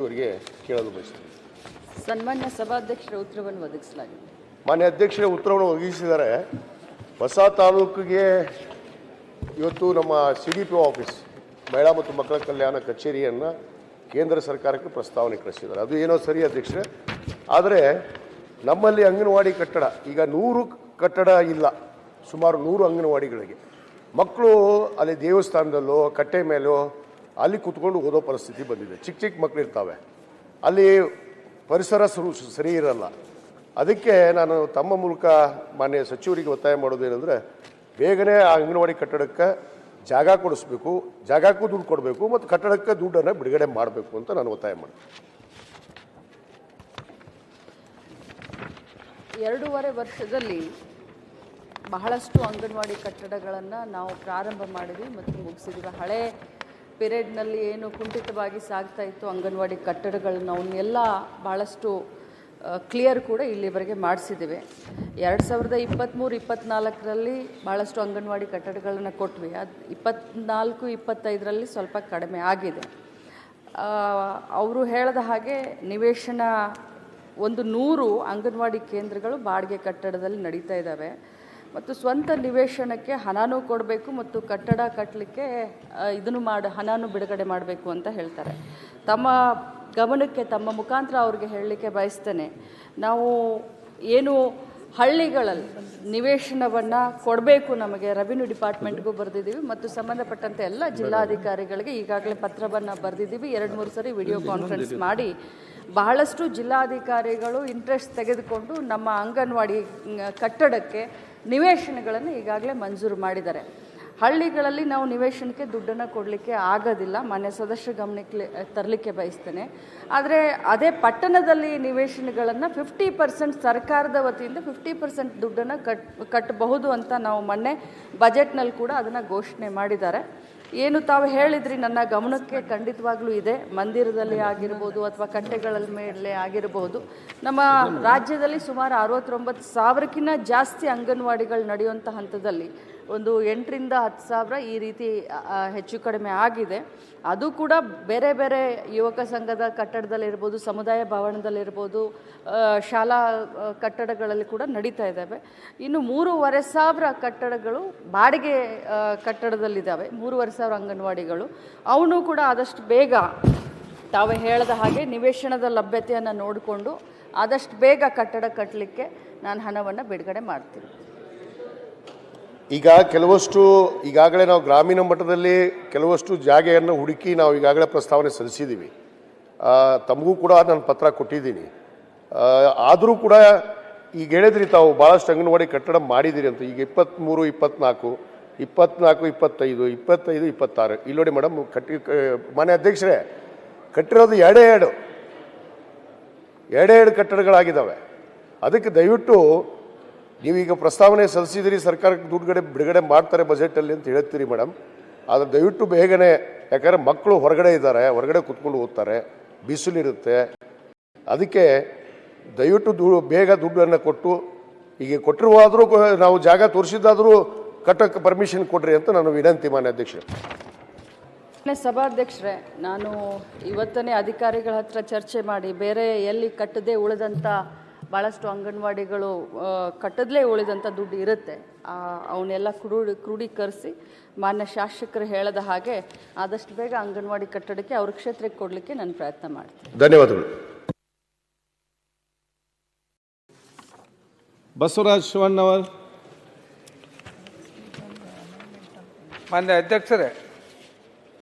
ಅವರಿಗೆ ಕೇಳಲು ಬಯಸ್ತೀನಿ. ಸನ್ಮಾನ್ಯ ಸಭಾಧ್ಯಕ್ಷರ ಉತ್ತರವನ್ನು ಒದಗಿಸಲಾಗಿದೆ. ಮಾನ್ಯ ಅಧ್ಯಕ್ಷರೇ ಉತ್ತರವನ್ನು ಒದಗಿಸಿದ್ದಾರೆ. ಹೊಸ ತಾಲೂಕಿಗೆ ಇವತ್ತು ನಮ್ಮ CDPO ಆಫೀಸ್ ಮಹಿಳಾ ಮತ್ತು ಮಕ್ಕಳ ಕಲ್ಯಾಣ ಕಚೇರಿಯನ್ನು ಕೇಂದ್ರ ಸರ್ಕಾರಕ್ಕೆ ಪ್ರಸ್ತಾವನೆ ಕಳಿಸಿದ್ದಾರೆ. ಅದು ಏನೋ ಸರಿ ಅಧ್ಯಕ್ಷರೇ, ಆದರೆ ನಮ್ಮಲ್ಲಿ ಅಂಗನವಾಡಿ ಕಟ್ಟಡ ಈಗ 100 ಕಟ್ಟಡ ಇಲ್ಲ, ಸುಮಾರು 100 ಅಂಗನವಾಡಿಗಳಿಗೆ ಮಕ್ಕಳು ಅಲ್ಲಿ ದೇವಸ್ಥಾನದಲ್ಲೋ ಕಟ್ಟೆ ಮೇಲೋ ಅಲ್ಲಿ ಕೂತ್ಕೊಂಡು ಓದೋ ಪರಿಸ್ಥಿತಿ ಬಂದಿದೆ. ಚಿಕ್ಕ ಚಿಕ್ಕ ಮಕ್ಕಳು ಇರ್ತಾವೆ, ಅಲ್ಲಿ ಪರಿಸರ ಸರಿ ಇರಲ್ಲ. ಅದಕ್ಕೆ ನಾನು ತಮ್ಮ ಮೂಲಕ ಮಾನ್ಯ ಸಚಿವರಿಗೆ ಒತ್ತಾಯ ಮಾಡೋದೇನೆಂದರೆ, ಬೇಗನೆ ಆ ಅಂಗನವಾಡಿ ಕಟ್ಟಡಕ್ಕೆ ಜಾಗ ಕೊಡಿಸ್ಬೇಕು, ಜಾಗಕ್ಕೂ ದುಡ್ಡು ಕೊಡಬೇಕು ಮತ್ತು ಕಟ್ಟಡಕ್ಕೆ ದುಡ್ಡನ್ನು ಬಿಡುಗಡೆ ಮಾಡಬೇಕು ಅಂತ ನಾನು ಒತ್ತಾಯ ಮಾಡ್ತೀನಿ. 2.5 ವರ್ಷದಲ್ಲಿ ಬಹಳಷ್ಟು ಅಂಗನವಾಡಿ ಕಟ್ಟಡಗಳನ್ನು ನಾವು ಪ್ರಾರಂಭ ಮಾಡಿದ್ವಿ ಮತ್ತು ಮುಗಿಸಿದ್ವಿ. ಹಳೆ ಪೀರಿಯಡ್ನಲ್ಲಿ ಏನು ಕುಂಠಿತವಾಗಿ ಸಾಗ್ತಾ ಇತ್ತು ಅಂಗನವಾಡಿ ಕಟ್ಟಡಗಳನ್ನ ಅವನ್ನೆಲ್ಲ ಭಾಳಷ್ಟು ಕ್ಲಿಯರ್ ಕೂಡ ಇಲ್ಲಿವರೆಗೆ ಮಾಡಿಸಿದ್ದೇವೆ. 2023-24ರಲ್ಲಿ ಭಾಳಷ್ಟು ಅಂಗನವಾಡಿ ಕಟ್ಟಡಗಳನ್ನು ಕೊಟ್ವಿ. ಅದು 24-25ರಲ್ಲಿ ಸ್ವಲ್ಪ ಕಡಿಮೆ ಆಗಿದೆ. ಅವರು ಹೇಳಿದ ಹಾಗೆ ನಿವೇಶನ 100 ಅಂಗನವಾಡಿ ಕೇಂದ್ರಗಳು ಬಾಡಿಗೆ ಕಟ್ಟಡದಲ್ಲಿ ನಡೀತಾ ಇದ್ದಾವೆ ಮತ್ತು ಸ್ವಂತ ನಿವೇಶನಕ್ಕೆ ಹಣನೂ ಕೊಡಬೇಕು ಮತ್ತು ಕಟ್ಟಡ ಕಟ್ಟಲಿಕ್ಕೆ ಹಣನೂ ಬಿಡುಗಡೆ ಮಾಡಬೇಕು ಅಂತ ಹೇಳ್ತಾರೆ. ತಮ್ಮ ಗಮನಕ್ಕೆ ತಮ್ಮ ಮುಖಾಂತರ ಅವ್ರಿಗೆ ಹೇಳಲಿಕ್ಕೆ ಬಯಸ್ತೇನೆ, ನಾವು ಏನು ಹಳ್ಳಿಗಳಲ್ಲಿ ನಿವೇಶನವನ್ನು ಕೊಡಬೇಕು, ನಮಗೆ ರೆವಿನ್ಯೂ ಡಿಪಾರ್ಟ್ಮೆಂಟ್ಗೂ ಬರೆದಿದ್ದೀವಿ ಮತ್ತು ಸಂಬಂಧಪಟ್ಟಂತೆ ಎಲ್ಲ ಜಿಲ್ಲಾಧಿಕಾರಿಗಳಿಗೆ ಈಗಾಗಲೇ ಪತ್ರವನ್ನು ಬರೆದಿದ್ದೀವಿ. 2-3 ಸರಿ ವಿಡಿಯೋ ಕಾನ್ಫರೆನ್ಸ್ ಮಾಡಿ ಬಹಳಷ್ಟು ಜಿಲ್ಲಾಧಿಕಾರಿಗಳು ಇಂಟ್ರೆಸ್ಟ್ ತೆಗೆದುಕೊಂಡು ನಮ್ಮ ಅಂಗನವಾಡಿ ಕಟ್ಟಡಕ್ಕೆ ನಿವೇಶನಗಳನ್ನು ಈಗಾಗಲೇ ಮಂಜೂರು ಮಾಡಿದ್ದಾರೆ. ಹಳ್ಳಿಗಳಲ್ಲಿ ನಾವು ನಿವೇಶನಕ್ಕೆ ದುಡ್ಡನ್ನು ಕೊಡಲಿಕ್ಕೆ ಆಗೋದಿಲ್ಲ, ಮಾನ್ಯ ಸದಸ್ಯರ ಗಮನಕ್ಕೆ ತರಲಿಕ್ಕೆ ಬಯಸ್ತೇನೆ. ಆದರೆ ಅದೇ ಪಟ್ಟಣದಲ್ಲಿ ನಿವೇಶನಗಳನ್ನು 50% ಸರ್ಕಾರದ ವತಿಯಿಂದ 50% ದುಡ್ಡನ್ನು ಕಟ್ಟಬಹುದು ಅಂತ ನಾವು ಮೊನ್ನೆ ಬಜೆಟ್ನಲ್ಲಿ ಕೂಡ ಅದನ್ನು ಘೋಷಣೆ ಮಾಡಿದ್ದಾರೆ. ಏನು ತಾವು ಹೇಳಿದ್ರಿ ನನ್ನ ಗಮನಕ್ಕೆ ಖಂಡಿತವಾಗ್ಲೂ ಇದೆ. ಮಂದಿರದಲ್ಲಿ ಆಗಿರ್ಬೋದು ಅಥವಾ ಕಟ್ಟೆಗಳ ಮೇಲೆ ಆಗಿರ್ಬೋದು, ನಮ್ಮ ರಾಜ್ಯದಲ್ಲಿ ಸುಮಾರು 69,000ಕ್ಕಿಂತ ಜಾಸ್ತಿ ಅಂಗನವಾಡಿಗಳು ನಡೆಯುವಂಥ ಹಂತದಲ್ಲಿ ಒಂದು 8,000-10,000 ಈ ರೀತಿ ಹೆಚ್ಚು ಕಡಿಮೆ ಆಗಿದೆ. ಅದು ಕೂಡ ಬೇರೆ ಬೇರೆ ಯುವಕ ಸಂಘದ ಕಟ್ಟಡದಲ್ಲಿರ್ಬೋದು, ಸಮುದಾಯ ಭವನದಲ್ಲಿರ್ಬೋದು, ಶಾಲಾ ಕಟ್ಟಡಗಳಲ್ಲಿ ಕೂಡ ನಡೀತಾ ಇದ್ದಾವೆ. ಇನ್ನು 3,500 ಕಟ್ಟಡಗಳು ಬಾಡಿಗೆ ಕಟ್ಟಡದಲ್ಲಿದ್ದಾವೆ, 3,500 ಅಂಗನವಾಡಿಗಳು. ಅವನು ಕೂಡ ಆದಷ್ಟು ಬೇಗ ತಾವು ಹೇಳಿದ ಹಾಗೆ ನಿವೇಶನದ ಲಭ್ಯತೆಯನ್ನು ನೋಡಿಕೊಂಡು ಆದಷ್ಟು ಬೇಗ ಕಟ್ಟಡ ಕಟ್ಟಲಿಕ್ಕೆ ನಾನು ಹಣವನ್ನು ಬಿಡುಗಡೆ ಮಾಡ್ತೀನಿ. ಈಗ ಕೆಲವಷ್ಟು ಈಗಾಗಲೇ ನಾವು ಗ್ರಾಮೀಣ ಮಟ್ಟದಲ್ಲಿ ಕೆಲವಷ್ಟು ಜಾಗೆಯನ್ನು ಹುಡುಕಿ ನಾವು ಈಗಾಗಲೇ ಪ್ರಸ್ತಾವನೆ ಸಲ್ಲಿಸಿದ್ದೀವಿ. ತಮಗೂ ಕೂಡ ನಾನು ಪತ್ರ ಕೊಟ್ಟಿದ್ದೀನಿ. ಆದರೂ ಕೂಡ ಈಗ ಹೇಳಿದ್ರಿ ತಾವು ಭಾಳಷ್ಟು ಅಂಗನವಾಡಿ ಕಟ್ಟಡ ಮಾಡಿದ್ದೀರಿ ಅಂತ. ಈಗ 23, 24, 24, 25, 25, 26 ಇಲ್ಲಿ ನೋಡಿ ಮೇಡಮ್, ಮಾನ್ಯ ಅಧ್ಯಕ್ಷರೇ ಕಟ್ಟಿರೋದು ಎರಡೇ ಕಟ್ಟಡಗಳಾಗಿದ್ದಾವೆ. ಅದಕ್ಕೆ ದಯವಿಟ್ಟು ನೀವೀಗ ಪ್ರಸ್ತಾವನೆ ಸಲ್ಲಿಸಿದಿರಿ, ಸರ್ಕಾರಕ್ಕೆ ಬಿಡುಗಡೆ ಮಾಡ್ತಾರೆ ಬಜೆಟಲ್ಲಿ ಅಂತ ಹೇಳ್ತೀರಿ ಮೇಡಮ್. ಆದರೆ ದಯವಿಟ್ಟು ಬೇಗನೆ, ಯಾಕಂದರೆ ಮಕ್ಕಳು ಹೊರಗಡೆ ಇದ್ದಾರೆ, ಹೊರಗಡೆ ಕೂತ್ಕೊಂಡು ಓದ್ತಾರೆ, ಬಿಸಿಲಿರುತ್ತೆ. ಅದಕ್ಕೆ ದಯವಿಟ್ಟು ಬೇಗ ದುಡ್ಡನ್ನು ಕೊಟ್ಟು, ಈಗ ಕೊಟ್ಟಿರುವಾದರೂ ನಾವು ಜಾಗ ತೋರಿಸಿದ್ದಾದರೂ ಕಟ್ಟಕ್ಕೆ ಪರ್ಮಿಷನ್ ಕೊಡ್ರಿ ಅಂತ ನಾನು ವಿನಂತಿ. ಮಾನ್ಯ ಅಧ್ಯಕ್ಷರೇ, ಸಭಾಧ್ಯಕ್ಷರೇ, ನಾನು ಇವತ್ತನೇ ಅಧಿಕಾರಿಗಳ ಹತ್ರ ಚರ್ಚೆ ಮಾಡಿ ಬೇರೆ ಎಲ್ಲಿ ಕಟ್ಟದೇ ಉಳಿದಂಥ ಭಾಳಷ್ಟು ಅಂಗನವಾಡಿಗಳು ಕಟ್ಟದಲೇ ಉಳಿದಂಥ ದುಡ್ಡು ಇರುತ್ತೆ, ಅವನ್ನೆಲ್ಲ ಕ್ರೋಢೀಕರಿಸಿ ಮಾನ್ಯ ಶಾಸಕರು ಹೇಳಿದ ಹಾಗೆ ಆದಷ್ಟು ಬೇಗ ಅಂಗನವಾಡಿ ಕಟ್ಟಡಕ್ಕೆ ಅವ್ರ ಕ್ಷೇತ್ರಕ್ಕೆ ಕೊಡಲಿಕ್ಕೆ ನಾನು ಪ್ರಯತ್ನ ಮಾಡ್ತೀನಿ. ಧನ್ಯವಾದಗಳು. ಬಸವರಾಜ್ ಶಿವಣ್ಣವರ್. ಮಾನ್ಯ ಅಧ್ಯಕ್ಷರೇ,